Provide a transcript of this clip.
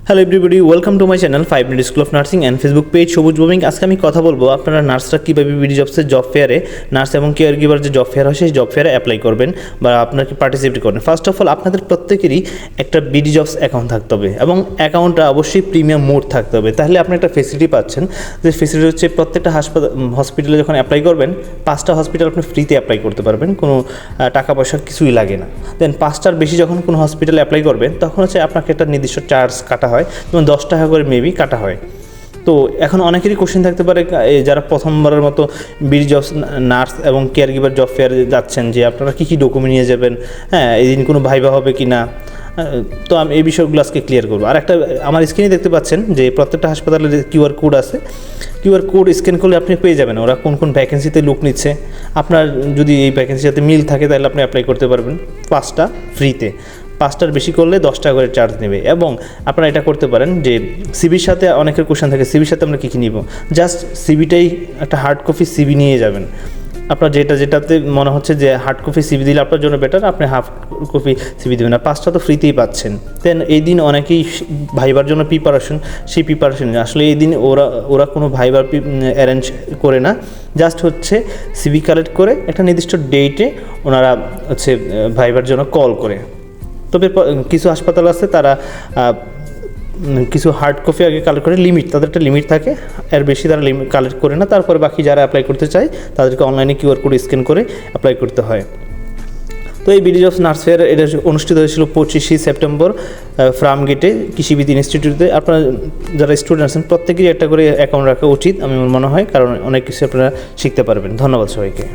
Hello everybody, welcome to my channel 5 minute school of nursing and Facebook page সবুজ বোমিং। আজকে আমি কথা বলবো আপনারা নার্সরা কীভাবে বিডি জবসের জব ফেয়ারে নার্স এবং কেয়ার গিভার যে জব ফেয়ার হয় সেই জব ফেয়ারে অ্যাপ্লাই করবেন বা আপনাকে পার্টিসিপেট করবেন। ফার্স্ট অফ অল আপনাদের প্রত্যেকেরই একটা বিডি জবস অ্যাকাউন্ট থাকতে হবে এবং অ্যাকাউন্টটা অবশ্যই প্রিমিয়াম মোড থাকতে হবে। তাহলে আপনি একটা ফেসিলিটি পাচ্ছেন, যে ফেসিলিটি হচ্ছে প্রত্যেকটা হসপিটালে যখন অ্যাপ্লাই করবেন 5টা হসপিটাল আপনি ফ্রিতে অ্যাপ্লাই করতে পারবেন, কোনো টাকা পয়সা কিছুই লাগে না। দেন 5টার বেশি যখন কোনো হসপিটালে অ্যাপ্লাই করবেন তখন হচ্ছে আপনাকে একটা নির্দিষ্ট চার্জ কাটা হয়, যেমন 10 টাকা করে মেবি কাটা হয়। তো এখন অনেকেরই কোশ্চেন থাকতে পারে যারা প্রথমবারের মতো বিডি জবস নার্স এবং কেয়ার গিভার জব ফেয়ারে যাচ্ছেন, যে আপনারা কী কী ডকুমেন্ট নিয়ে যাবেন, হ্যাঁ এই দিন কোনো ভাইবা হবে কি না। তো আমি এই বিষয়গুলো আজকে ক্লিয়ার করবো। আর একটা আমার স্ক্রিনে দেখতে পাচ্ছেন যে প্রত্যেকটা হাসপাতালে যে কিউআর কোড আছে, কিউআর কোড স্ক্যান করলে আপনি পেয়ে যাবেন ওরা কোন কোন ভ্যাকেন্সিতে লোক নিচ্ছে। আপনার যদি এই ভ্যাকেন্সির সাথে মিল থাকে তাহলে আপনি অ্যাপ্লাই করতে পারবেন 5টা ফ্রিতে। 5টার বেশি করলে 10 টাকা করে চার্জ নেবে। এবং আপনারা এটা করতে পারেন যে সিবির সাথে অনেকের কোশ্চেন থাকে, সিবির সাথে আমরা কী কী নিব, জাস্ট সিবিটাই একটা হার্ড কপি সিবি নিয়ে যাবেন। আপনার যেটাতে মনে হচ্ছে যে হার্ড কপি সিবি দিলে আপনার জন্য বেটার, আপনি হাফ কপি সিবি দেবেন। আর 5টা তো ফ্রিতেই পাচ্ছেন। দেন এই দিন অনেকেই ভাইবার জন্য সেই প্রিপারেশন আসলে এই দিন ওরা কোনো ভাইবার অ্যারেঞ্জ করে না, জাস্ট হচ্ছে সিবি কালেক্ট করে একটা নির্দিষ্ট ডেটে ওনারা হচ্ছে ভাইবার জন্য কল করে। তবে কিছু হাসপাতাল আছে তারা কিছু হার্ড কপি আগে কালেক্ট করে, তাদের একটা লিমিট থাকে, এর বেশি তারা কালেক্ট করে না। তারপরে বাকি যারা অ্যাপ্লাই করতে চায় তাদেরকে অনলাইনে কিউআর কোড স্ক্যান করে অ্যাপ্লাই করতে হয়। তো এই বিডি জবস নার্স ফেয়ার এটা অনুষ্ঠিত হয়েছিল 25শে সেপ্টেম্বর ফার্ম গেটে কৃষিবিদ ইনস্টিটিউটে। আপনারা যারা স্টুডেন্ট আছেন প্রত্যেকেরই একটা করে অ্যাকাউন্ট রাখা উচিত আমি মনে হয়, কারণ অনেক কিছু আপনারা শিখতে পারবেন। ধন্যবাদ সবাইকে।